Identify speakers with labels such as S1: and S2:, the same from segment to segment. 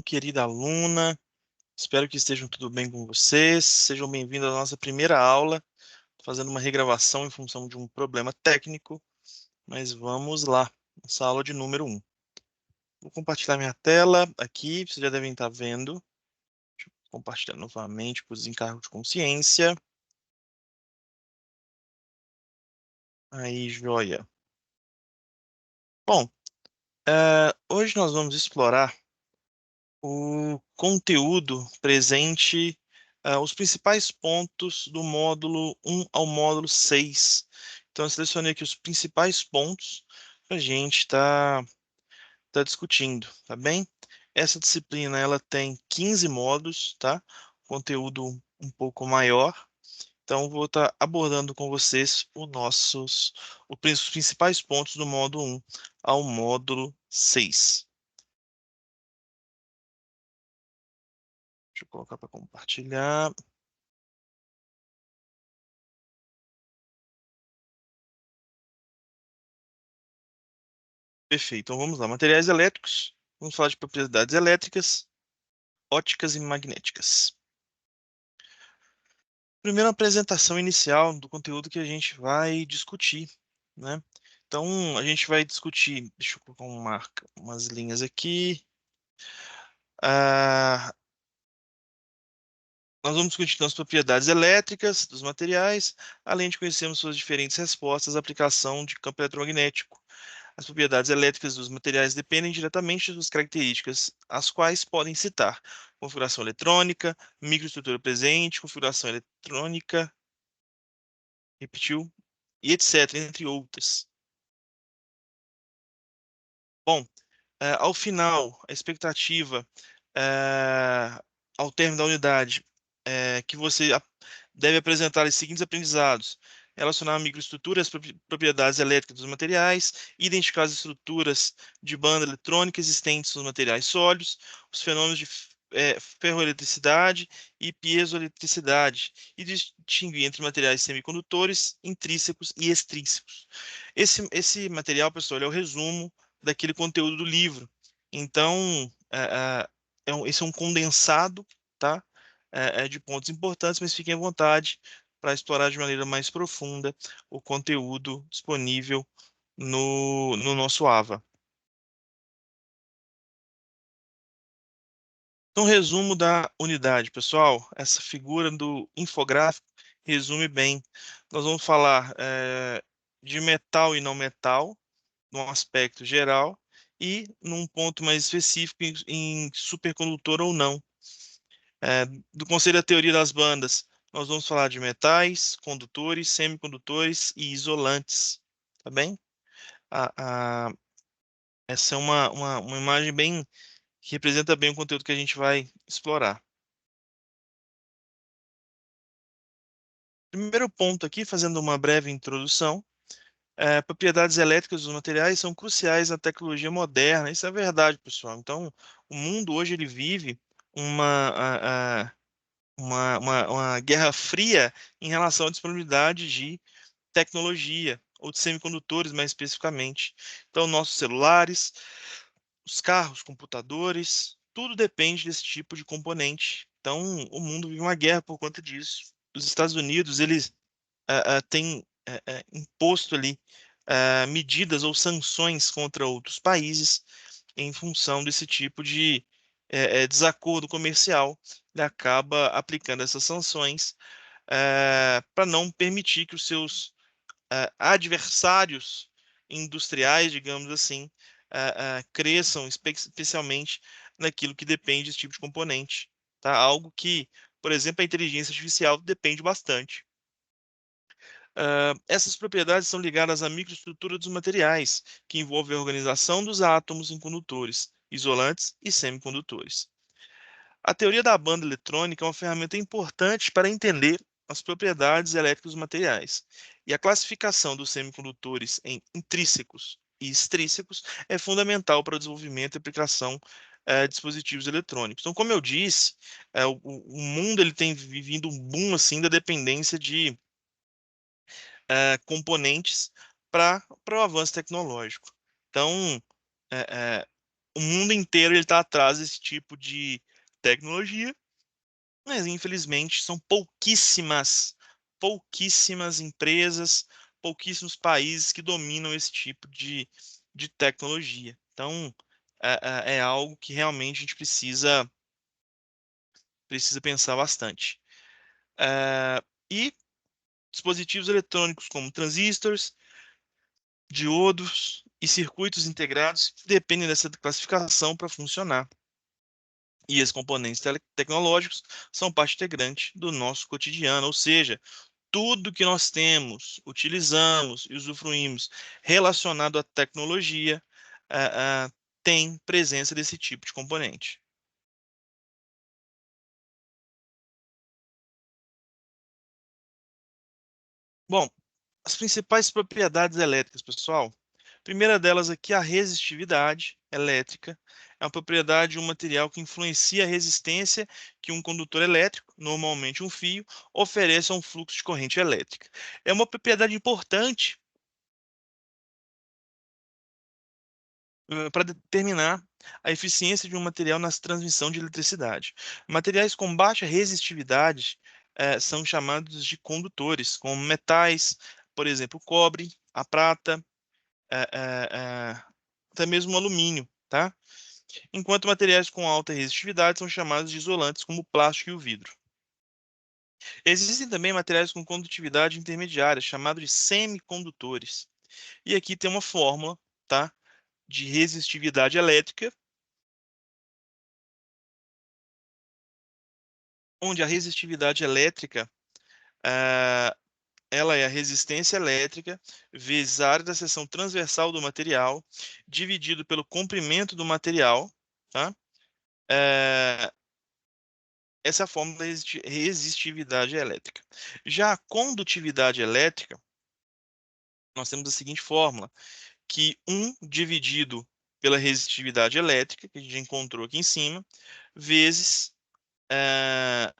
S1: querida aluna. Espero que estejam tudo bem com vocês. Sejam bem-vindos à nossa primeira aula. Tô fazendo uma regravação em função de um problema técnico, mas vamos lá. Nossa aula de número 1. Vou compartilhar minha tela aqui, vocês já devem estar vendo. Deixa eu compartilhar novamente para o desencargo de consciência. Aí, joia. Bom, hoje nós vamos explorar o conteúdo presente, os principais pontos do módulo 1 ao módulo 6. Então, eu selecionei aqui os principais pontos que a gente tá discutindo, tá bem? Essa disciplina, ela tem 15 módulos, tá? Conteúdo um pouco maior. Então, vou estar abordando com vocês os principais pontos do módulo 1 ao módulo 6. Deixa eu colocar para compartilhar. Perfeito. Então vamos lá. Materiais elétricos. Vamos falar de propriedades elétricas, ópticas e magnéticas. Primeiro, uma apresentação inicial do conteúdo que a gente vai discutir, né? Então, a gente vai discutir. Deixa eu colocar umas linhas aqui. Ah, nós vamos discutir então, as propriedades elétricas dos materiais, além de conhecermos suas diferentes respostas à aplicação de campo eletromagnético. As propriedades elétricas dos materiais dependem diretamente de suas características, as quais podem citar configuração eletrônica, microestrutura presente, configuração eletrônica, repetiu, e etc., entre outras. Bom, ao final, a expectativa, eh, ao término da unidade, que você deve apresentar os seguintes aprendizados: relacionar a microestrutura às propriedades elétricas dos materiais, identificar as estruturas de banda eletrônica existentes nos materiais sólidos, os fenômenos de ferroeletricidade e piezoeletricidade, e distinguir entre materiais semicondutores, intrínsecos e extrínsecos. Esse material, pessoal, ele é o resumo daquele conteúdo do livro. Então, esse é um condensado, tá? De pontos importantes, mas fiquem à vontade para explorar de maneira mais profunda o conteúdo disponível no nosso AVA. Então, resumo da unidade, pessoal. Essa figura do infográfico resume bem. Nós vamos falar de metal e não metal, num aspecto geral, e num ponto mais específico em supercondutor ou não. Do conceito da teoria das bandas, nós vamos falar de metais, condutores, semicondutores e isolantes, tá bem? Essa é uma imagem bem que representa bem o conteúdo que a gente vai explorar. Primeiro ponto aqui, fazendo uma breve introdução, propriedades elétricas dos materiais são cruciais na tecnologia moderna. Isso é verdade, pessoal. Então, o mundo hoje ele vive uma, uma guerra fria em relação à disponibilidade de tecnologia, ou de semicondutores mais especificamente. Então, nossos celulares, os carros, computadores, tudo depende desse tipo de componente. Então, o mundo vive uma guerra por conta disso. Os Estados Unidos, eles têm imposto ali medidas ou sanções contra outros países em função desse tipo de desacordo comercial. Ele acaba aplicando essas sanções para não permitir que os seus adversários industriais, digamos assim, cresçam, especialmente naquilo que depende desse tipo de componente, tá? Algo que, por exemplo, a inteligência artificial depende bastante. Essas propriedades são ligadas à microestrutura dos materiais, que envolve a organização dos átomos em condutores, isolantes e semicondutores. A teoria da banda eletrônica é uma ferramenta importante para entender as propriedades elétricas dos materiais. E a classificação dos semicondutores em intrínsecos e extrínsecos é fundamental para o desenvolvimento e aplicação de dispositivos eletrônicos. Então, como eu disse, o mundo ele tem vivido um boom assim da dependência de componentes para o avanço tecnológico. Então, é, é, O mundo inteiro ele está atrás desse tipo de tecnologia, mas infelizmente são pouquíssimas empresas, pouquíssimos países que dominam esse tipo de tecnologia. Então, é algo que realmente a gente precisa pensar bastante. É, e dispositivos eletrônicos como transistores, diodos e circuitos integrados dependem dessa classificação para funcionar. E esses componentes tecnológicos são parte integrante do nosso cotidiano, ou seja, tudo que nós temos, utilizamos e usufruímos relacionado à tecnologia, tem presença desse tipo de componente. Bom, as principais propriedades elétricas, pessoal. A primeira delas aqui é a resistividade elétrica. É uma propriedade de um material que influencia a resistência que um condutor elétrico, normalmente um fio, oferece a um fluxo de corrente elétrica. É uma propriedade importante para determinar a eficiência de um material na transmissão de eletricidade. Materiais com baixa resistividade são chamados de condutores, como metais, por exemplo, o cobre, a prata, é, é, é, até mesmo o alumínio, tá? Enquanto materiais com alta resistividade são chamados de isolantes, como o plástico e o vidro. Existem também materiais com condutividade intermediária, chamados de semicondutores. E aqui tem uma fórmula, tá? De resistividade elétrica, onde a resistividade elétrica, ah, ela é a resistência elétrica vezes a área da seção transversal do material, dividido pelo comprimento do material, tá? Eh, Essa é a fórmula da resistividade elétrica. Já a condutividade elétrica, nós temos a seguinte fórmula, que 1 dividido pela resistividade elétrica, que a gente já encontrou aqui em cima, vezes, eh,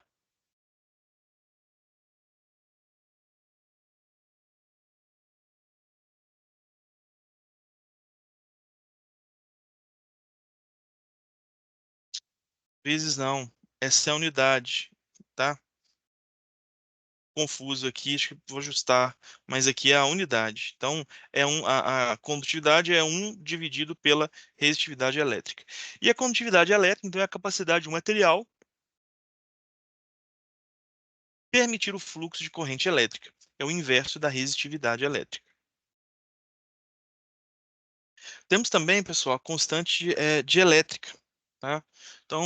S1: vezes não, essa é a unidade, tá? Confuso aqui, acho que vou ajustar, mas aqui é a unidade. Então, a condutividade é 1 dividido pela resistividade elétrica. E a condutividade elétrica, então, é a capacidade de um material permitir o fluxo de corrente elétrica. É o inverso da resistividade elétrica. Temos também, pessoal, a constante dielétrica, tá? Então,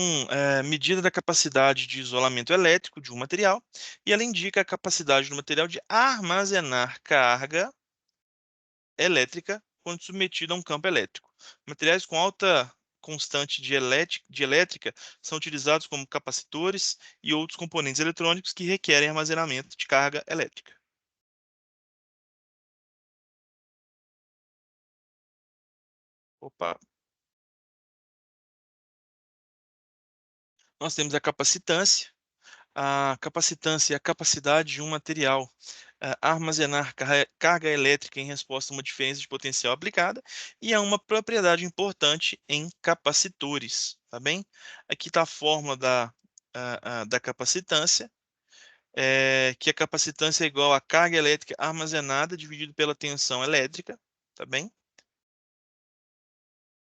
S1: medida da capacidade de isolamento elétrico de um material, e ela indica a capacidade do material de armazenar carga elétrica quando submetido a um campo elétrico. Materiais com alta constante de elétrica são utilizados como capacitores e outros componentes eletrônicos que requerem armazenamento de carga elétrica. Opa. Nós temos a capacitância. A capacitância é a capacidade de um material armazenar carga elétrica em resposta a uma diferença de potencial aplicada e é uma propriedade importante em capacitores, tá bem? Aqui está a fórmula da capacitância, que a capacitância é igual à carga elétrica armazenada dividido pela tensão elétrica, tá bem?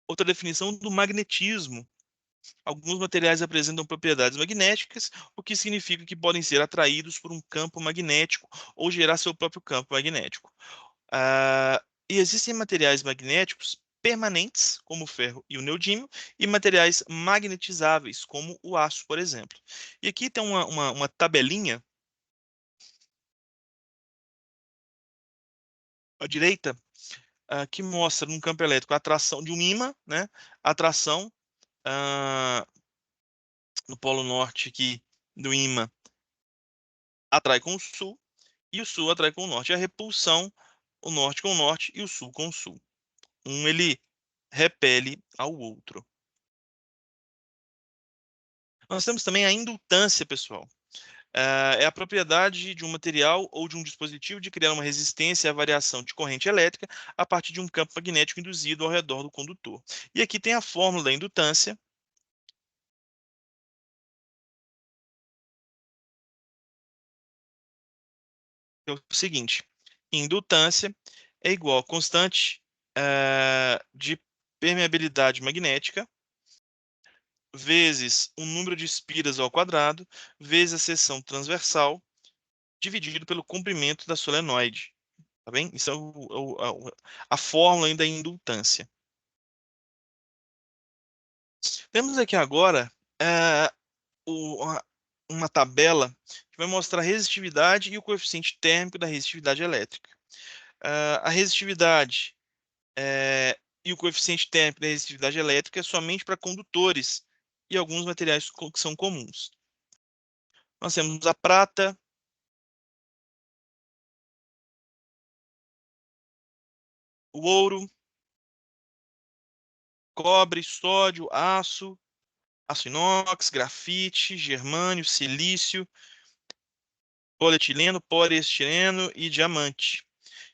S1: Outra definição do magnetismo. Alguns materiais apresentam propriedades magnéticas, o que significa que podem ser atraídos por um campo magnético ou gerar seu próprio campo magnético. E existem materiais magnéticos permanentes, como o ferro e o neodímio, e materiais magnetizáveis, como o aço, por exemplo. E aqui tem uma tabelinha à direita, que mostra num campo elétrico a atração de um ímã, né? A atração ah, no polo norte aqui do ímã atrai com o sul e o sul atrai com o norte. A repulsão, o norte com o norte e o sul com o sul. Um ele repele ao outro. Nós temos também a indutância, pessoal. É a propriedade de um material ou de um dispositivo de criar uma resistência à variação de corrente elétrica a partir de um campo magnético induzido ao redor do condutor. E aqui tem a fórmula da indutância, que é o seguinte: indutância é igual a constante de permeabilidade magnética vezes o número de espiras ao quadrado vezes a seção transversal dividido pelo comprimento da solenoide. Tá bem? Isso é a fórmula ainda da indutância. Temos aqui agora eh, uma tabela que vai mostrar a resistividade e o coeficiente térmico da resistividade elétrica. A resistividade e o coeficiente térmico da resistividade elétrica é somente para condutores e alguns materiais que são comuns. Nós temos a prata, o ouro, cobre, sódio, aço inox, grafite, germânio, silício, polietileno, poliestireno e diamante.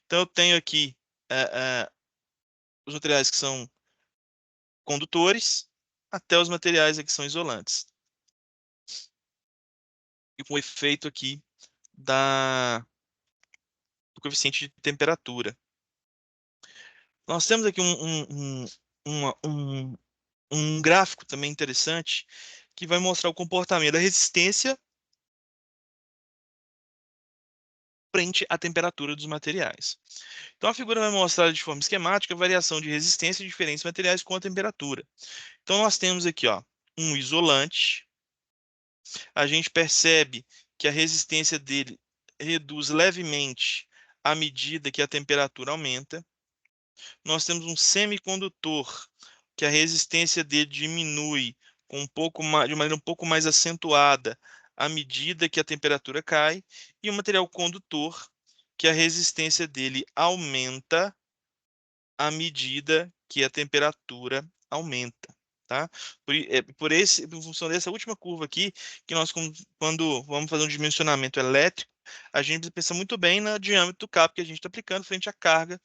S1: Então eu tenho aqui eh, eh, os materiais que são condutores até os materiais que são isolantes. E com o efeito aqui do coeficiente de temperatura. Nós temos aqui um gráfico também interessante que vai mostrar o comportamento da resistência frente à temperatura dos materiais. Então a figura vai mostrar de forma esquemática a variação de resistência de diferentes materiais com a temperatura. Então nós temos aqui, ó, um isolante. A gente percebe que a resistência dele reduz levemente à medida que a temperatura aumenta. Nós temos um semicondutor, que a resistência dele diminui com de maneira um pouco mais acentuada à medida que a temperatura cai, e o material condutor, que a resistência dele aumenta à medida que a temperatura aumenta. Tá? Por função dessa última curva aqui, que nós, quando vamos fazer um dimensionamento elétrico, a gente pensa muito bem no diâmetro do cabo que a gente está aplicando frente à carga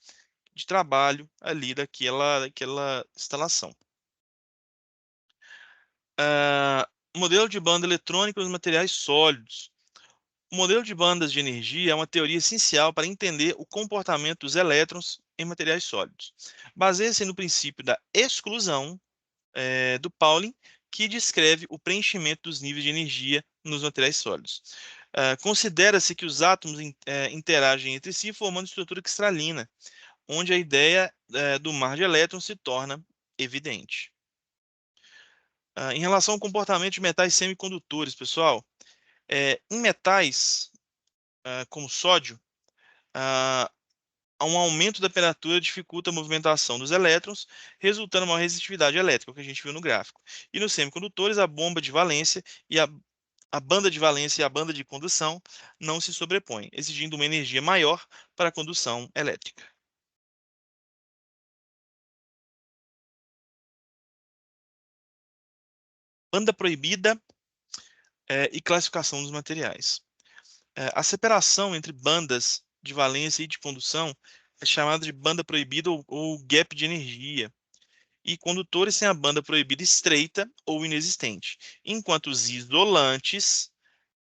S1: de trabalho ali daquela instalação. Modelo de banda eletrônica dos materiais sólidos. O modelo de bandas de energia é uma teoria essencial para entender o comportamento dos elétrons em materiais sólidos. Baseia-se no princípio da exclusão do Pauling, que descreve o preenchimento dos níveis de energia nos materiais sólidos. Considera-se que os átomos interagem entre si formando estrutura cristalina, onde a ideia do mar de elétrons se torna evidente. Em relação ao comportamento de metais semicondutores, pessoal, em metais como sódio, ah, um aumento da temperatura dificulta a movimentação dos elétrons, resultando em uma resistitividade elétrica, o que a gente viu no gráfico. E nos semicondutores, a bomba de valência e a banda de valência e a banda de condução não se sobrepõem, exigindo uma energia maior para a condução elétrica. Banda proibida e classificação dos materiais. A separação entre bandas de valência e de condução é chamada de banda proibida ou gap de energia. E condutores têm a banda proibida estreita ou inexistente, enquanto os isolantes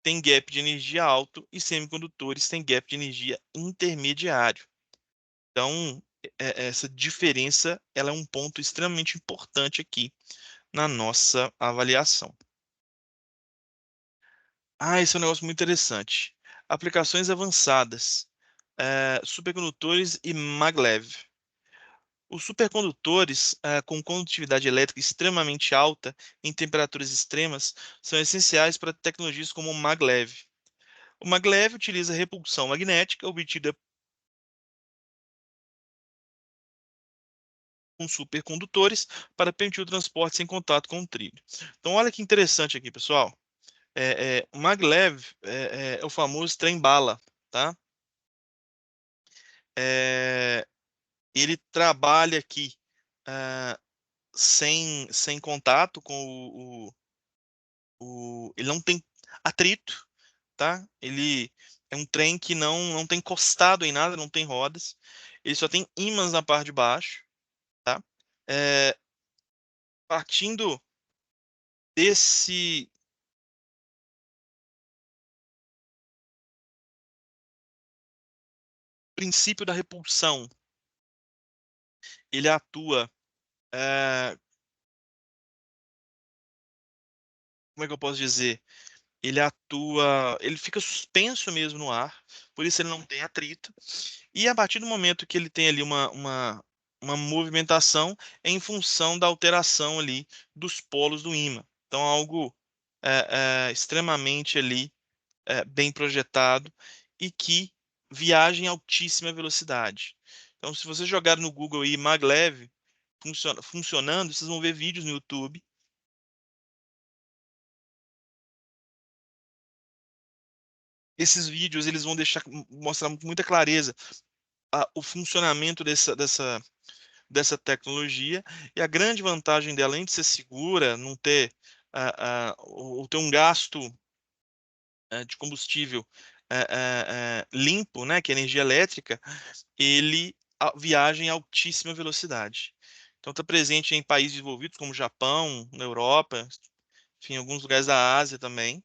S1: têm gap de energia alto e semicondutores têm gap de energia intermediário. Então, essa diferença ela é um ponto extremamente importante aqui na nossa avaliação. Esse é um negócio muito interessante. Aplicações avançadas, supercondutores e maglev. Os supercondutores, com condutividade elétrica extremamente alta em temperaturas extremas, são essenciais para tecnologias como o maglev. O maglev utiliza repulsão magnética obtida com supercondutores para permitir o transporte sem contato com o trilho. Então, olha que interessante aqui, pessoal. O maglev é o famoso trem-bala, tá? É, ele trabalha aqui ah, sem contato com ele não tem atrito, tá? Ele é um trem que não tem encostado em nada, não tem rodas. Ele só tem ímãs na parte de baixo, tá? É, partindo desse princípio da repulsão, ele atua, é, como é que eu posso dizer? Ele atua, ele fica suspenso mesmo no ar, por isso ele não tem atrito. E a partir do momento que ele tem ali uma movimentação, é em função da alteração ali dos polos do ímã. Então, algo extremamente ali bem projetado e que viaja em altíssima velocidade. Então, se você jogar no Google aí maglev funcionando, vocês vão ver vídeos no YouTube. Esses vídeos eles vão deixar mostrar com muita clareza o funcionamento dessa tecnologia e a grande vantagem dela, além de ser segura, não ter ou ter um gasto de combustível limpo, né, que é energia elétrica, ele viaja em altíssima velocidade. Então está presente em países desenvolvidos como Japão, na Europa, enfim, em alguns lugares da Ásia também,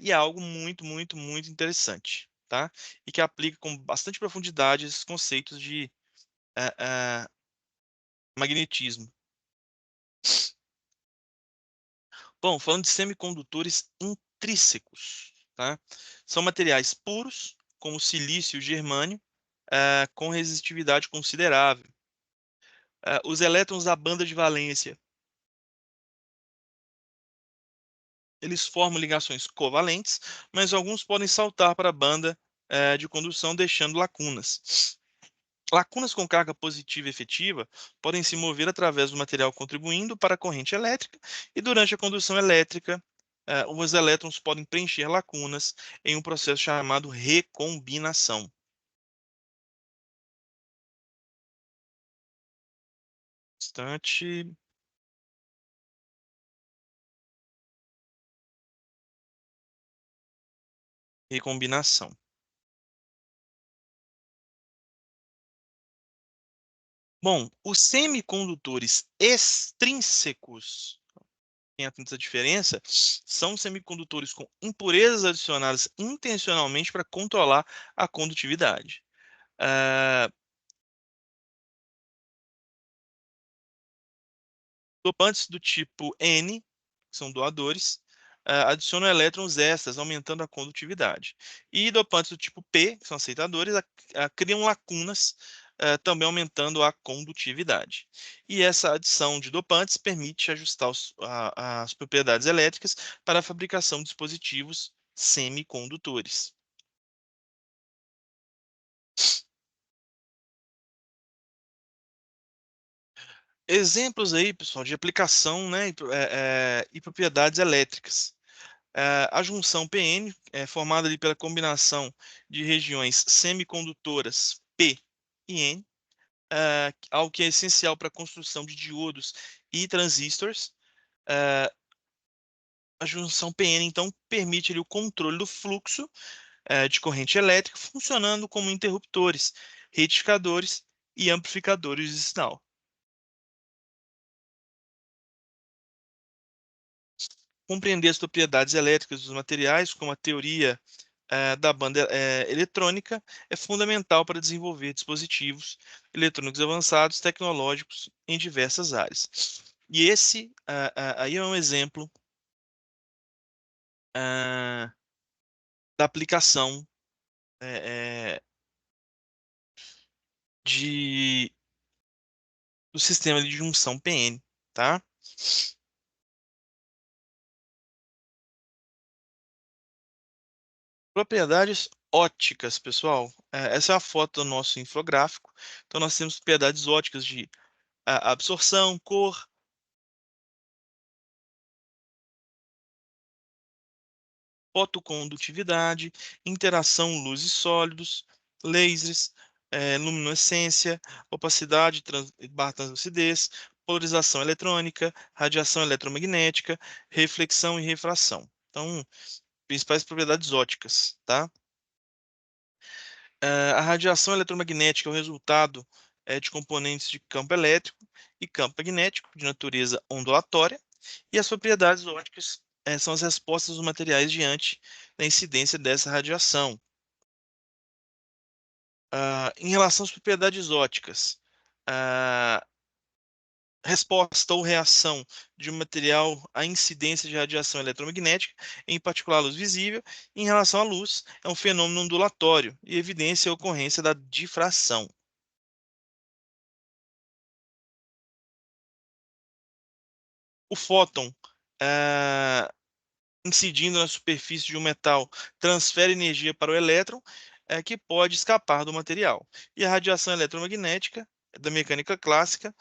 S1: e é algo muito, muito, muito interessante, tá? E que aplica com bastante profundidade esses conceitos de eh, eh, magnetismo. Bom, falando de semicondutores intrínsecos, tá? São materiais puros, como silício e germânio, com resistividade considerável. Os elétrons da banda de valência, eles formam ligações covalentes, mas alguns podem saltar para a banda, de condução, deixando lacunas. Lacunas com carga positiva efetiva podem se mover através do material contribuindo para a corrente elétrica, e durante a condução elétrica, os elétrons podem preencher lacunas em um processo chamado recombinação. Bastante recombinação. Bom, os semicondutores extrínsecos, tem essa diferença, são semicondutores com impurezas adicionadas intencionalmente para controlar a condutividade. Ah, Dopantes do tipo N, que são doadores, adicionam elétrons extras, aumentando a condutividade. E dopantes do tipo P, que são aceitadores, criam lacunas, também aumentando a condutividade. E essa adição de dopantes permite ajustar as propriedades elétricas para a fabricação de dispositivos semicondutores. Exemplos aí, pessoal, de aplicação, né, e propriedades elétricas. A junção PN é formada ali pela combinação de regiões semicondutoras P e N, algo que é essencial para a construção de diodos e transistores. Eh, a junção PN, então, permite ali o controle do fluxo de corrente elétrica, funcionando como interruptores, retificadores e amplificadores de sinal. Compreender as propriedades elétricas dos materiais, como a teoria da banda eletrônica, é fundamental para desenvolver dispositivos eletrônicos avançados, tecnológicos em diversas áreas. E esse aí é um exemplo ah, da aplicação eh, de, do sistema de junção PN, tá? Propriedades óticas, pessoal. Essa é a foto do nosso infográfico. Então, nós temos propriedades óticas de absorção, cor, fotocondutividade, interação luz e sólidos, lasers, luminescência, opacidade barra translucidez, polarização eletrônica, radiação eletromagnética, reflexão e refração. Então, principais propriedades ópticas, tá? A radiação eletromagnética é o resultado de componentes de campo elétrico e campo magnético de natureza ondulatória, e as propriedades ópticas são as respostas dos materiais diante da incidência dessa radiação. Em relação às propriedades ópticas, a resposta ou reação de um material à incidência de radiação eletromagnética, em particular a luz visível, em relação à luz, é um fenômeno ondulatório e evidencia a ocorrência da difração. O fóton, ah, incidindo na superfície de um metal, transfere energia para o elétron, que pode escapar do material. E a radiação eletromagnética, da mecânica clássica,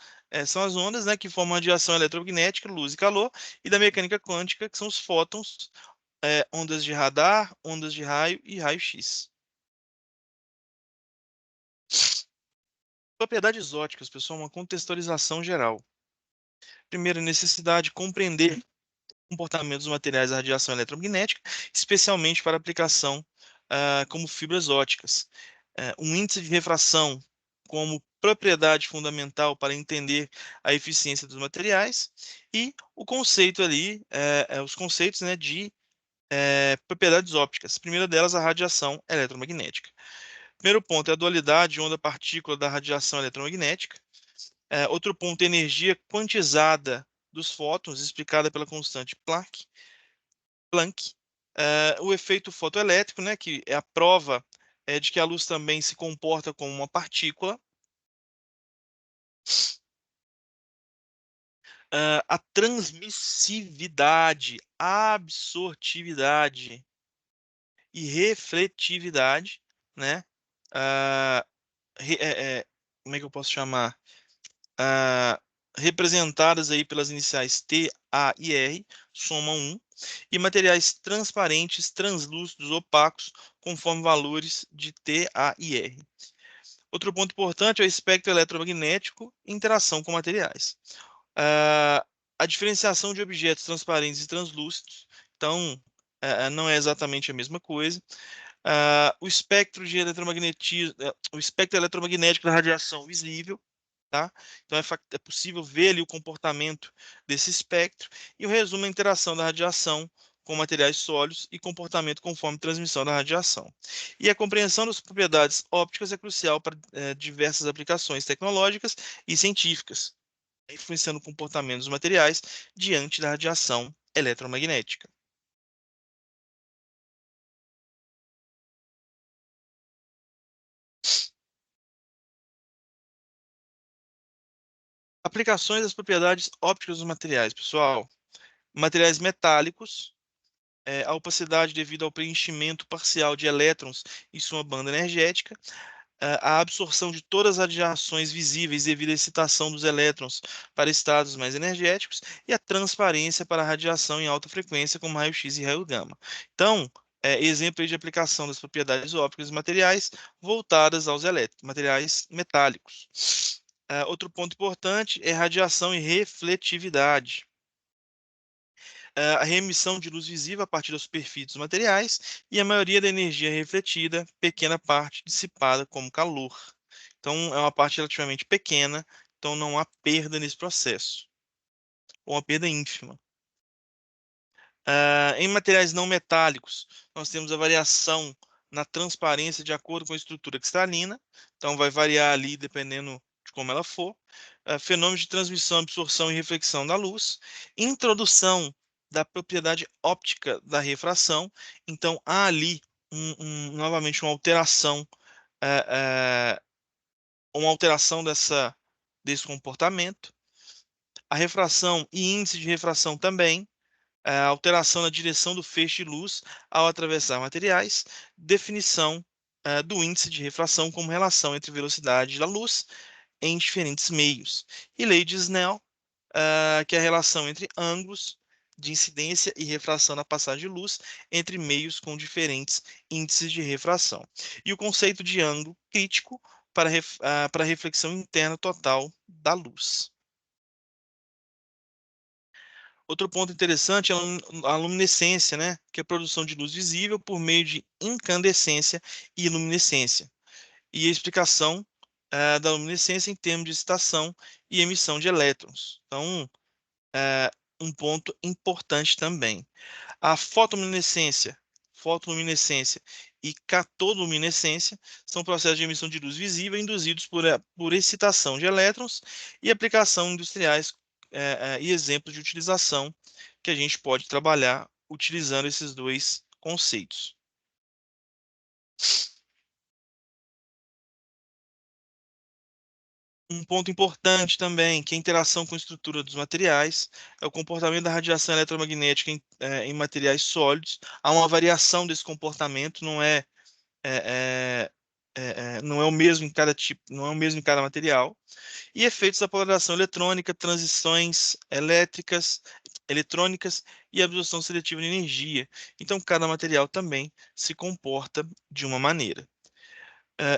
S1: são as ondas, né, que formam a radiação eletromagnética, luz e calor, e da mecânica quântica, que são os fótons, ondas de radar, ondas de raio e raio-x. Propriedades ópticas, pessoal, uma contextualização geral. Primeiro, a necessidade de compreender comportamento dos materiais da radiação eletromagnética, especialmente para aplicação como fibras ópticas. Um índice de refração como propriedade fundamental para entender a eficiência dos materiais e o conceito ali, os conceitos, né, de propriedades ópticas. A primeira delas, a radiação eletromagnética. Primeiro ponto é a dualidade onda-partícula da radiação eletromagnética. Outro ponto é a energia quantizada dos fótons, explicada pela constante Planck. O efeito fotoelétrico, né, que é a prova de que a luz também se comporta como uma partícula. A transmissividade, absortividade e refletividade, né? Ah, como é que eu posso chamar? Ah, representadas aí pelas iniciais T, A e R, somam 1, e materiais transparentes, translúcidos, opacos, conforme valores de T, A e R. Outro ponto importante é o espectro eletromagnético e interação com materiais. Ah, a diferenciação de objetos transparentes e translúcidos, então, não é exatamente a mesma coisa. O espectro de eletromagnetismo, o espectro eletromagnético da radiação visível, tá? Então é possível ver ali o comportamento desse espectro e o resumo é a interação da radiação com materiais sólidos e comportamento conforme transmissão da radiação. E a compreensão das propriedades ópticas é crucial para diversas aplicações tecnológicas e científicas, influenciando o comportamento dos materiais diante da radiação eletromagnética. Aplicações das propriedades ópticas dos materiais, pessoal. Materiais metálicos, a opacidade devido ao preenchimento parcial de elétrons em sua banda energética, a absorção de todas as radiações visíveis devido à excitação dos elétrons para estados mais energéticos e a transparência para a radiação em alta frequência, como raio-x e raio-gama. Então, exemplo aí de aplicação das propriedades ópticas dos materiais voltadas aos materiais metálicos. Outro ponto importante é radiação e refletividade. A remissão de luz visível a partir da superfície dos materiais e a maioria da energia refletida, pequena parte dissipada como calor. Então, é uma parte relativamente pequena, então não há perda nesse processo, ou uma perda ínfima. Em materiais não metálicos, nós temos a variação na transparência de acordo com a estrutura cristalina, então vai variar ali dependendo de como ela for. Fenômenos de transmissão, absorção e reflexão da luz. Introdução da propriedade óptica da refração, então há ali novamente eh, eh, uma alteração desse comportamento. A refração e índice de refração também, a alteração na direção do feixe de luz ao atravessar materiais, definição do índice de refração como relação entre velocidade da luz em diferentes meios. E lei de Snell, que é a relação entre ângulos de incidência e refração na passagem de luz entre meios com diferentes índices de refração. E o conceito de ângulo crítico para a reflexão interna total da luz. Outro ponto interessante é a luminescência, né? Que é a produção de luz visível por meio de incandescência e luminescência. E a explicação da luminescência em termos de excitação e emissão de elétrons. Então, um ponto importante também. A fotoluminescência e catoluminescência são processos de emissão de luz visível induzidos por excitação de elétrons e aplicação industriais e exemplos de utilização que a gente pode trabalhar utilizando esses dois conceitos. Um ponto importante também, que é a interação com a estrutura dos materiais, é o comportamento da radiação eletromagnética em materiais sólidos. Há uma variação desse comportamento, é, não é o mesmo em cada tipo, não é o mesmo em cada material. E efeitos da polarização eletrônica, transições eletrônicas e absorção seletiva de energia. Então, cada material também se comporta de uma maneira.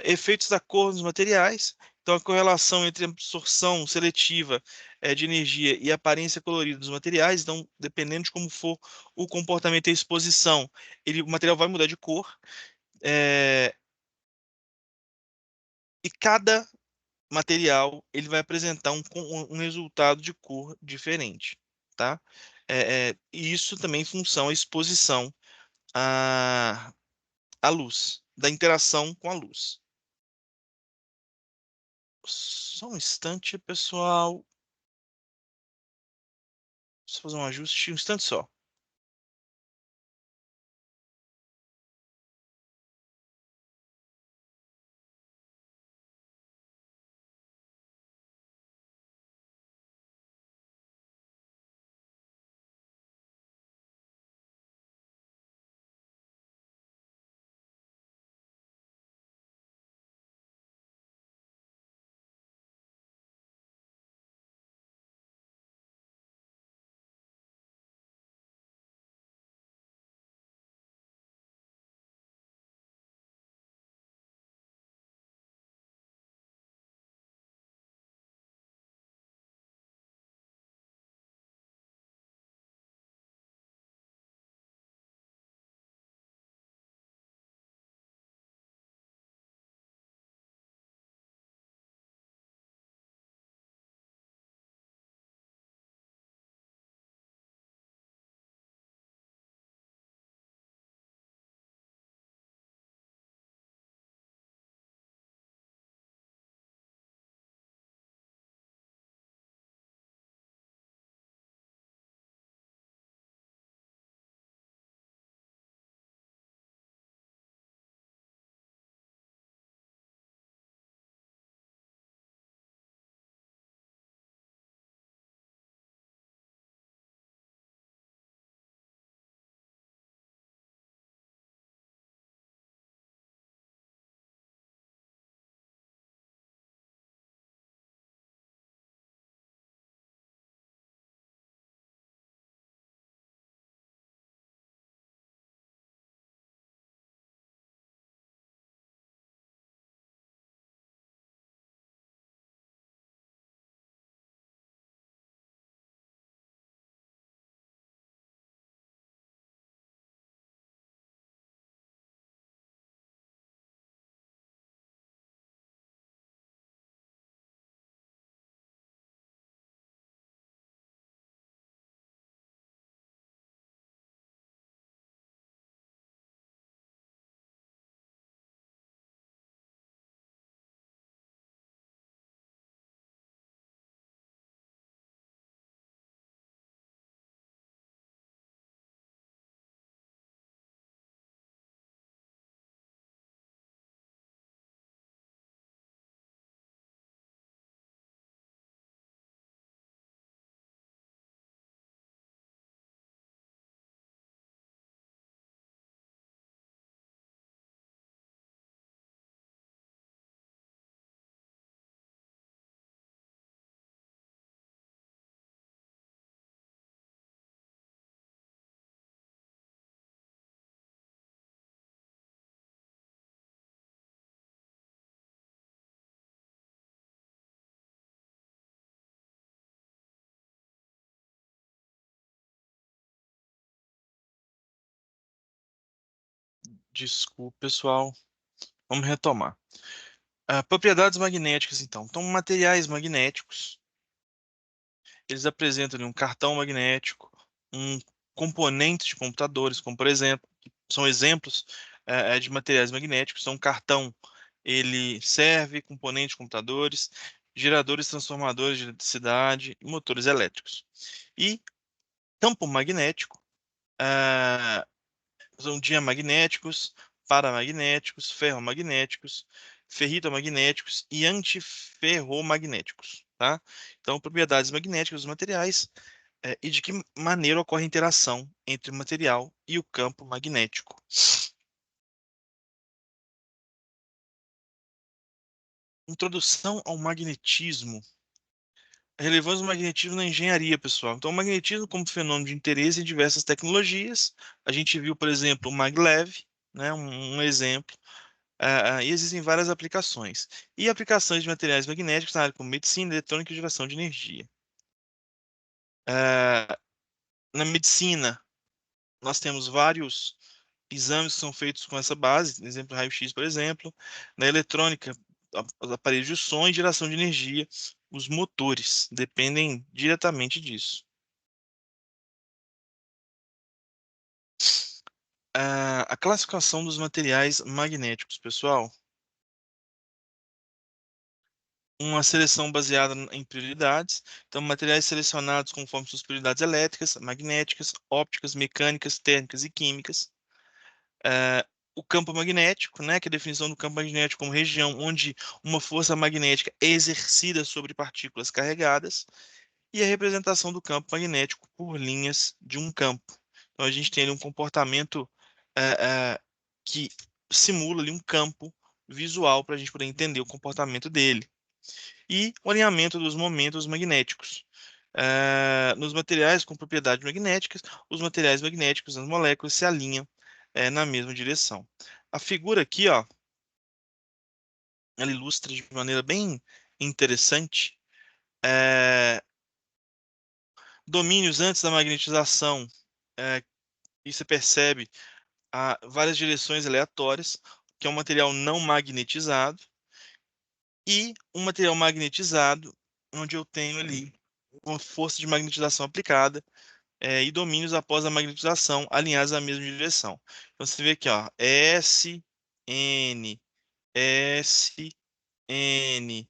S1: Efeitos da cor dos materiais. Então, a correlação entre absorção seletiva de energia e aparência colorida dos materiais. Então, dependendo de como for o comportamento e a exposição, o material vai mudar de cor. É, e cada material ele vai apresentar um resultado de cor diferente, tá? E isso também em função da exposição à, à luz, da interação com a luz. Só um instante, pessoal. Preciso fazer um ajuste, um instante só. Desculpa, pessoal. Vamos retomar. Propriedades magnéticas, então. Então, materiais magnéticos, eles apresentam ali um cartão magnético, um componente de computadores, como por exemplo, são exemplos de materiais magnéticos. Então, um cartão, ele serve componentes de computadores, geradores transformadores de eletricidade e motores elétricos. E campo magnético, ah, são diamagnéticos, paramagnéticos, ferromagnéticos, ferritomagnéticos e antiferromagnéticos, tá? Então, propriedades magnéticas dos materiais e de que maneira ocorre a interação entre o material e o campo magnético. Introdução ao magnetismo. A relevância do magnetismo na engenharia, pessoal. Então, o magnetismo como fenômeno de interesse em diversas tecnologias. A gente viu, por exemplo, o maglev, né, um exemplo. E existem várias aplicações. E aplicações de materiais magnéticos na área como medicina, eletrônica e geração de energia. Ah, Na medicina, nós temos vários exames que são feitos com essa base, exemplo, raio-x, por exemplo. Na eletrônica, os aparelhos de som e geração de energia, os motores dependem diretamente disso. A classificação dos materiais magnéticos, pessoal. Uma seleção baseada em prioridades. Então, materiais selecionados conforme suas prioridades elétricas, magnéticas, ópticas, mecânicas, térmicas e químicas. Eh, o campo magnético, né, que é a definição do campo magnético como região onde uma força magnética é exercida sobre partículas carregadas. E a representação do campo magnético por linhas de um campo. Então, a gente tem ali um comportamento eh, eh, que simula ali um campo visual para a gente poder entender o comportamento dele e o alinhamento dos momentos magnéticos. Nos materiais com propriedades magnéticas, os materiais magnéticos das moléculas se alinham na mesma direção. A figura aqui, ó, ela ilustra de maneira bem interessante é, domínios antes da magnetização. É, e você percebe várias direções aleatórias, que é um material não magnetizado, e um material magnetizado, onde eu tenho ali uma força de magnetização aplicada e domínios após a magnetização alinhados na mesma direção. Então você vê aqui, ó, S, N, S, N,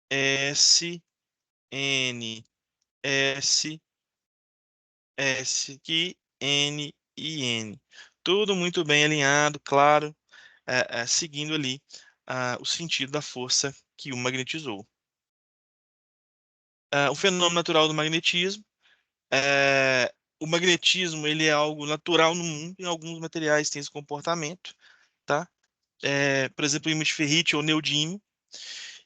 S1: S, N, S, S, aqui, N e N. Tudo muito bem alinhado, claro, seguindo ali o sentido da força que o magnetizou. O fenômeno natural do magnetismo. O magnetismo ele é algo natural no mundo, em alguns materiais tem esse comportamento, tá? Por exemplo, o ímã de ferrite ou neodímio,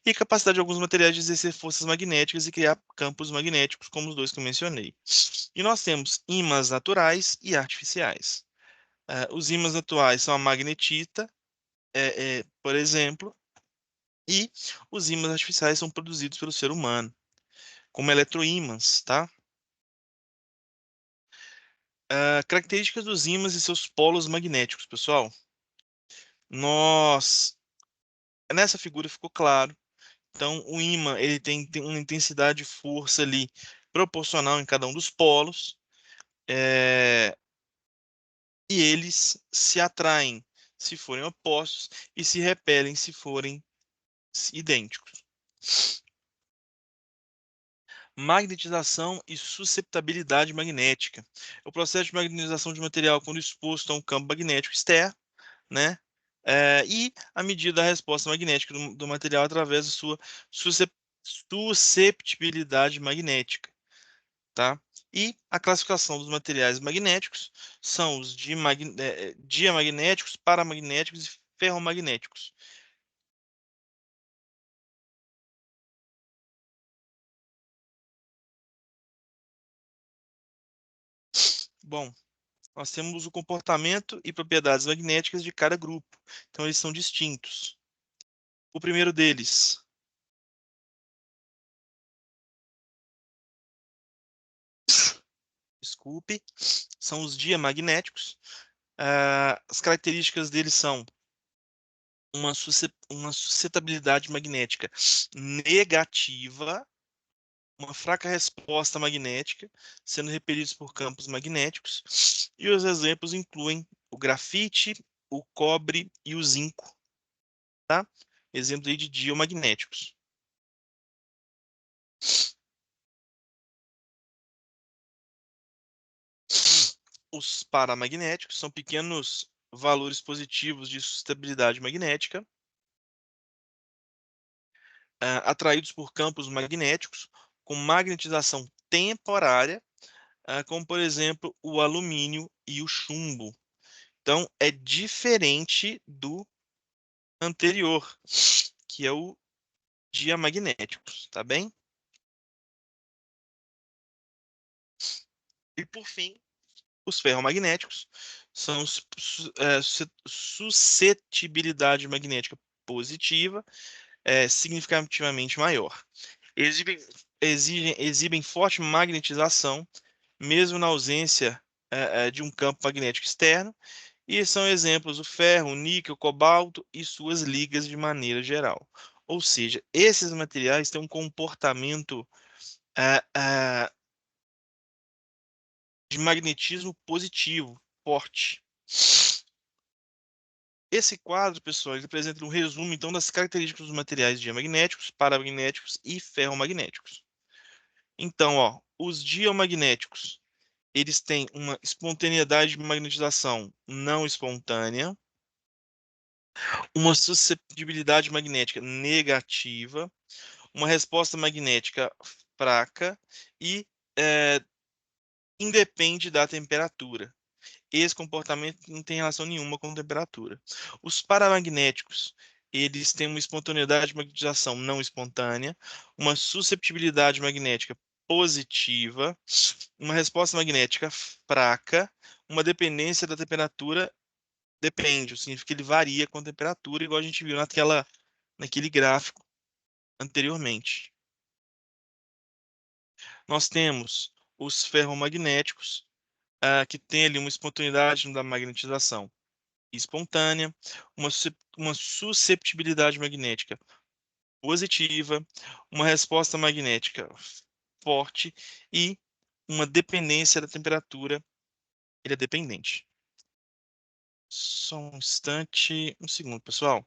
S1: e a capacidade de alguns materiais de exercer forças magnéticas e criar campos magnéticos, como os dois que eu mencionei. E nós temos ímãs naturais e artificiais. Os ímãs naturais são a magnetita, por exemplo, e os ímãs artificiais são produzidos pelo ser humano, como eletroímãs, tá? Características dos ímãs e seus polos magnéticos, pessoal. Nós, nessa figura ficou claro. Então, o ímã ele tem uma intensidade de força ali proporcional em cada um dos polos, é, e eles se atraem se forem opostos e se repelem se forem idênticos. Magnetização e susceptibilidade magnética. O processo de magnetização de material quando exposto a um campo magnético externo, né? E a medida da resposta magnética do material através da sua suscep- susceptibilidade magnética, tá? E a classificação dos materiais magnéticos são os diamagnéticos, paramagnéticos e ferromagnéticos. Bom, nós temos o comportamento e propriedades magnéticas de cada grupo. Então, eles são distintos. O primeiro deles, desculpe, são os diamagnéticos. As características deles são uma suscetibilidade magnética negativa, uma fraca resposta magnética, sendo repelidos por campos magnéticos, e os exemplos incluem o grafite, o cobre e o zinco, tá? Exemplos aí de diamagnéticos. Os paramagnéticos são pequenos valores positivos de sustentabilidade magnética, atraídos por campos magnéticos com magnetização temporária, como por exemplo o alumínio e o chumbo. Então é diferente do anterior, que é o diamagnéticos, tá bem? E por fim, os ferromagnéticos são suscetibilidade magnética positiva, significativamente maior. Exibem, exibem forte magnetização, mesmo na ausência de um campo magnético externo, e são exemplos o ferro, o níquel, o cobalto e suas ligas de maneira geral. Ou seja, esses materiais têm um comportamento eh, eh, de magnetismo positivo, forte. Esse quadro, pessoal, ele apresenta um resumo, então, das características dos materiais diamagnéticos, paramagnéticos e ferromagnéticos. Então, ó, os diamagnéticos, eles têm uma espontaneidade de magnetização não espontânea, uma suscetibilidade magnética negativa, uma resposta magnética fraca e independe da temperatura. Esse comportamento não tem relação nenhuma com temperatura. Os paramagnéticos, eles têm uma espontaneidade de magnetização não espontânea, uma susceptibilidade magnética positiva, uma resposta magnética fraca, uma dependência da temperatura depende, significa que ele varia com a temperatura, igual a gente viu naquele gráfico anteriormente. Nós temos os ferromagnéticos, que tem ali uma espontaneidade da magnetização espontânea, uma susceptibilidade magnética positiva, uma resposta magnética forte e uma dependência da temperatura, ele é dependente. Só um instante, um segundo, pessoal.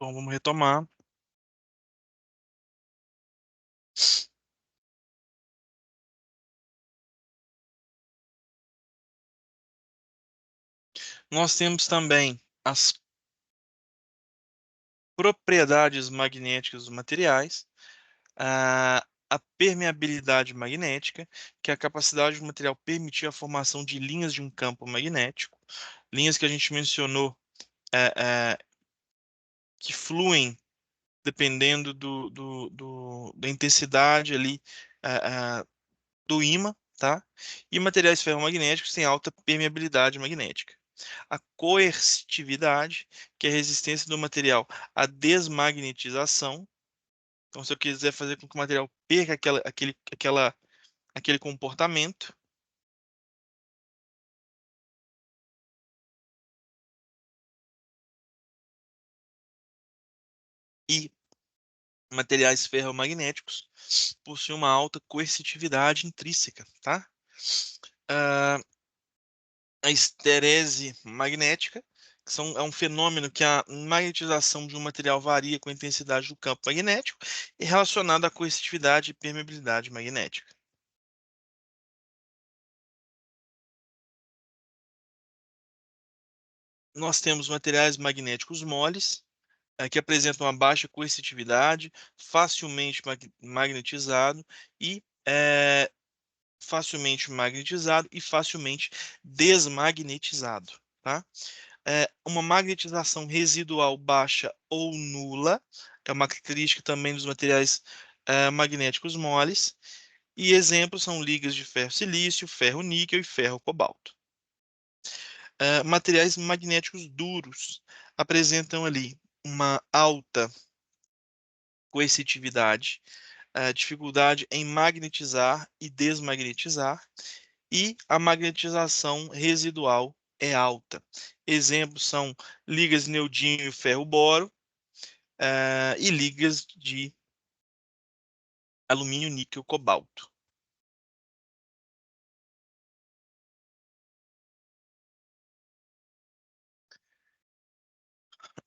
S1: Então, vamos retomar. Nós temos também as propriedades magnéticas dos materiais, a permeabilidade magnética, que é a capacidade do material permitir a formação de linhas de um campo magnético, linhas que a gente mencionou é, é, que fluem dependendo da intensidade ali é, é, do ímã, tá? E materiais ferromagnéticos têm alta permeabilidade magnética. A coercitividade, que é a resistência do material à desmagnetização. Então, se eu quiser fazer com que o material perca aquele comportamento, e materiais ferromagnéticos possuem uma alta coercitividade intrínseca, tá? Ah, a esterese magnética, é um fenômeno que a magnetização de um material varia com a intensidade do campo magnético e relacionado à coercitividade e permeabilidade magnética. Nós temos materiais magnéticos moles, que apresentam uma baixa coercitividade, facilmente magnetizado e facilmente desmagnetizado, tá? Uma magnetização residual baixa ou nula é uma característica também dos materiais magnéticos moles, e exemplos são ligas de ferro-silício, ferro-níquel e ferro-cobalto. Materiais magnéticos duros apresentam ali uma alta coercitividade, dificuldade em magnetizar e desmagnetizar, e a magnetização residual é alta. Exemplos são ligas de neodímio e ferro-boro, e ligas de alumínio, níquel, cobalto.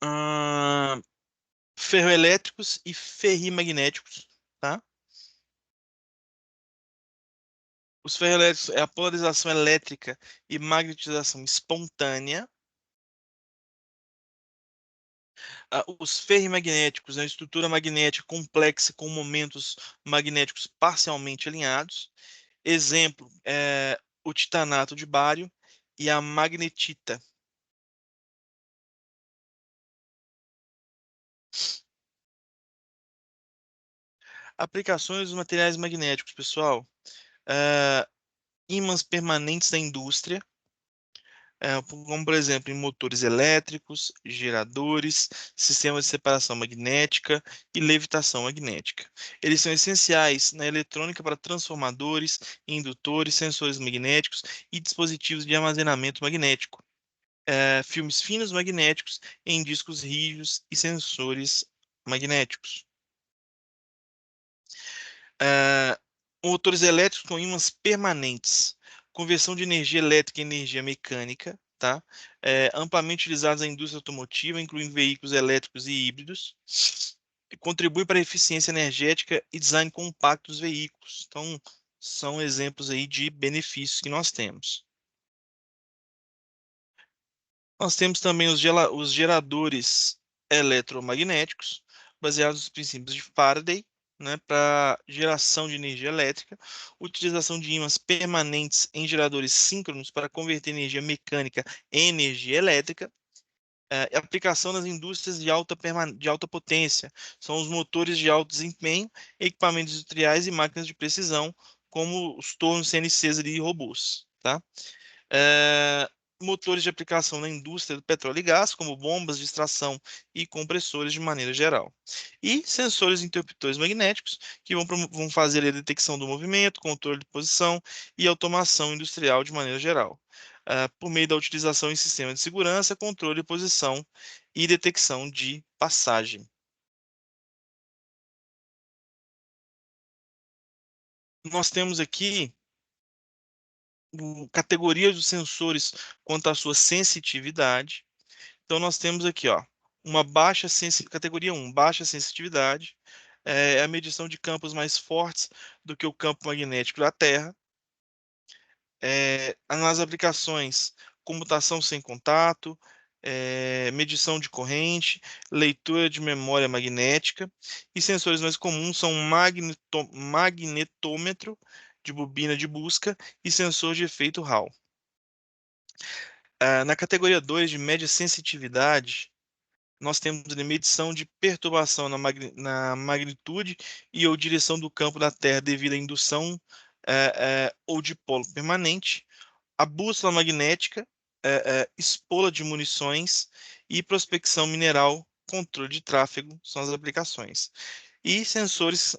S1: Ah, ferroelétricos e ferrimagnéticos, tá? Os ferroelétricos é a polarização elétrica e magnetização espontânea. Os ferrimagnéticos é uma estrutura magnética complexa com momentos magnéticos parcialmente alinhados. Exemplo, o titanato de bário e a magnetita. Aplicações dos materiais magnéticos, pessoal. É, Ímãs permanentes da indústria, como por exemplo em motores elétricos, geradores, sistemas de separação magnética e levitação magnética. Eles são essenciais na eletrônica para transformadores, indutores, sensores magnéticos e dispositivos de armazenamento magnético. Filmes finos magnéticos em discos rígidos e sensores magnéticos. Ah, Motores elétricos com ímãs permanentes, conversão de energia elétrica em energia mecânica, tá? Amplamente utilizados na indústria automotiva, incluindo veículos elétricos e híbridos. E contribui para a eficiência energética e design compacto dos veículos. Então, são exemplos aí de benefícios que nós temos. Nós temos também os geradores eletromagnéticos, baseados nos princípios de Faraday, né, para geração de energia elétrica, utilização de ímãs permanentes em geradores síncronos para converter energia mecânica em energia elétrica, aplicação nas indústrias de alta potência, são os motores de alto desempenho, equipamentos industriais e máquinas de precisão, como os tornos CNCs ali, e robôs, tá? é, Motores de aplicação na indústria do petróleo e gás, como bombas de extração e compressores de maneira geral. E sensores interruptores magnéticos, que vão fazer a detecção do movimento, controle de posição e automação industrial de maneira geral, por meio da utilização em sistemas de segurança, controle de posição e detecção de passagem. Nós temos aqui categorias dos sensores quanto à sua sensitividade. Então, nós temos aqui, ó, categoria um, baixa sensitividade, a medição de campos mais fortes do que o campo magnético da Terra. Nas aplicações, comutação sem contato, medição de corrente, leitura de memória magnética, e sensores mais comuns são magnetômetro de bobina de busca e sensor de efeito Hall. Na categoria 2 de média sensitividade, nós temos ali medição de perturbação na magnitude e ou direção do campo da Terra devido à indução ou dipolo permanente, a bússola magnética, espolha de munições e prospecção mineral, controle de tráfego são as aplicações. E sensores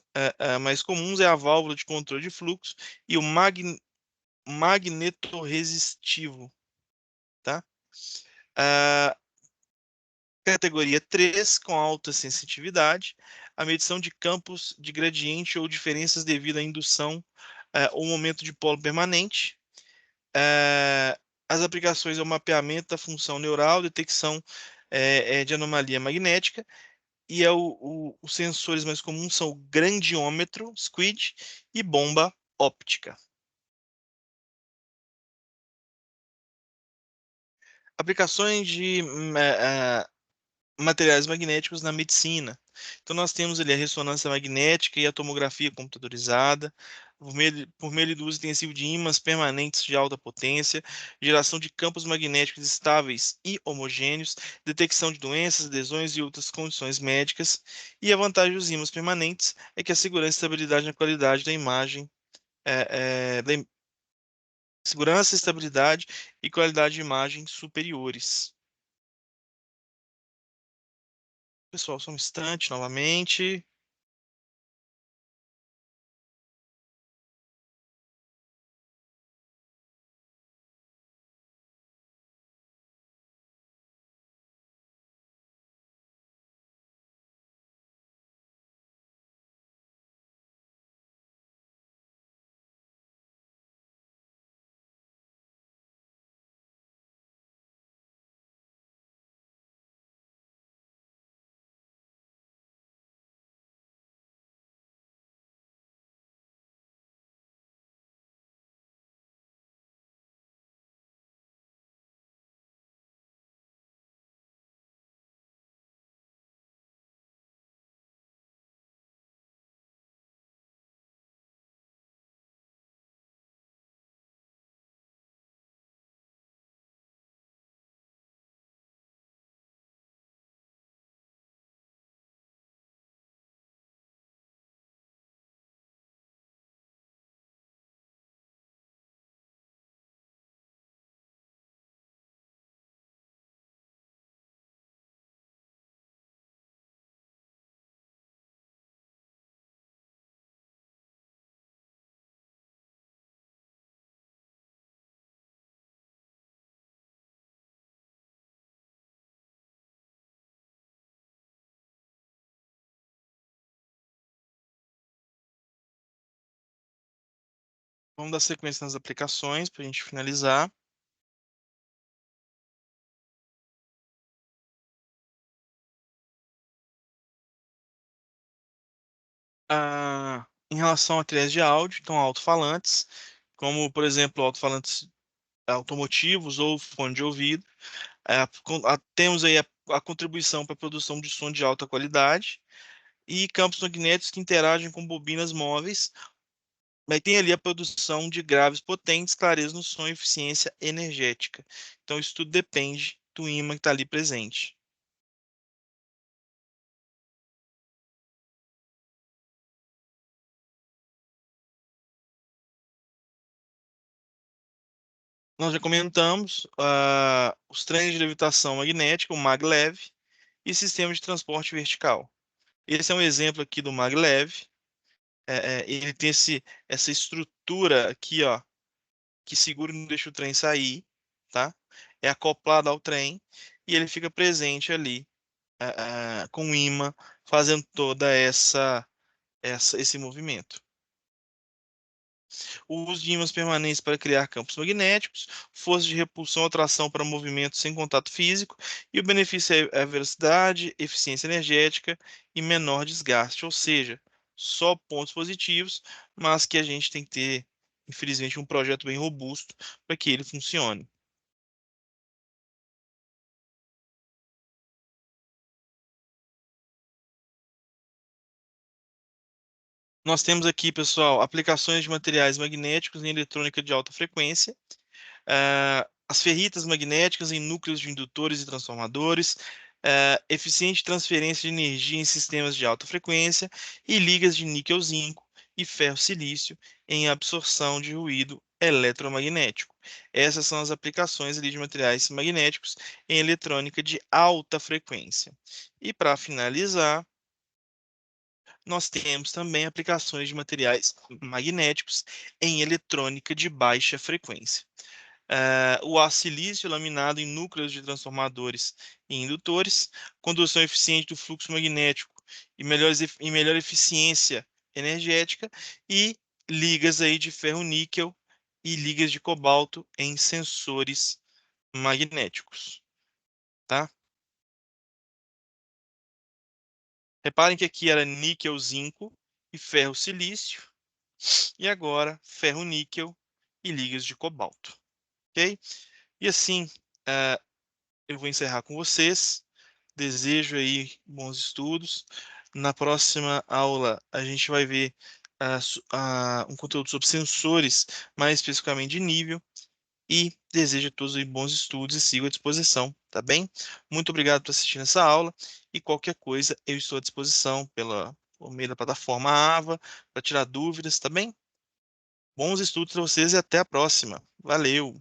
S1: mais comuns é a válvula de controle de fluxo e o magnetorresistivo, tá? Ah, Categoria 3 com alta sensitividade, a medição de campos de gradiente ou diferenças devido à indução ou momento de polo permanente. Eh, as aplicações é o mapeamento da função neural, detecção de anomalia magnética, e os sensores mais comuns são o gradiômetro, SQUID, e bomba óptica. Aplicações de materiais magnéticos na medicina. Então, nós temos ali a ressonância magnética e a tomografia computadorizada, por meio do uso intensivo de ímãs permanentes de alta potência, geração de campos magnéticos estáveis e homogêneos, detecção de doenças, lesões e outras condições médicas. E a vantagem dos ímãs permanentes é que a segurança e estabilidade na qualidade da imagem, é, é, da im- segurança, estabilidade e qualidade de imagem superiores. Pessoal, só um instante novamente. Vamos dar sequência nas aplicações para a gente finalizar. Em relação a trilhas de áudio, então alto-falantes, como por exemplo alto-falantes automotivos ou fone de ouvido. Temos aí a contribuição para a produção de som de alta qualidade e campos magnéticos que interagem com bobinas móveis. Mas tem ali a produção de graves potentes, clareza no som e eficiência energética. Então isso tudo depende do ímã que está ali presente. Nós já comentamos os trens de levitação magnética, o maglev, e sistema de transporte vertical. Esse é um exemplo aqui do maglev. Ele tem essa estrutura aqui, ó, que segura e não deixa o trem sair, tá? É acoplado ao trem e ele fica presente ali, com o ímã, fazendo toda esse movimento. O uso de ímãs permanentes para criar campos magnéticos, força de repulsão ou atração para movimentos sem contato físico, e o benefício é a velocidade, eficiência energética e menor desgaste, ou seja, só pontos positivos, mas que a gente tem que ter, infelizmente, um projeto bem robusto para que ele funcione. Nós temos aqui, pessoal, aplicações de materiais magnéticos em eletrônica de alta frequência. as ferritas magnéticas em núcleos de indutores e transformadores, eficiente transferência de energia em sistemas de alta frequência e ligas de níquel-zinco e ferro-silício em absorção de ruído eletromagnético. Essas são as aplicações ali de materiais magnéticos em eletrônica de alta frequência. E para finalizar, nós temos também aplicações de materiais magnéticos em eletrônica de baixa frequência. O aço silício laminado em núcleos de transformadores e indutores, condução eficiente do fluxo magnético e melhor eficiência energética, e ligas aí de ferro-níquel e ligas de cobalto em sensores magnéticos, tá? Reparem que aqui era níquel, zinco e ferro-silício, e agora ferro-níquel e ligas de cobalto, ok? E assim, eh, eu vou encerrar com vocês. Desejo aí bons estudos. Na próxima aula, a gente vai ver um conteúdo sobre sensores, mais especificamente de nível. E desejo a todos aí bons estudos e sigo à disposição, tá bem? Muito obrigado por assistir essa aula. E qualquer coisa, eu estou à disposição por meio da plataforma AVA para tirar dúvidas, tá bem? Bons estudos para vocês e até a próxima. Valeu!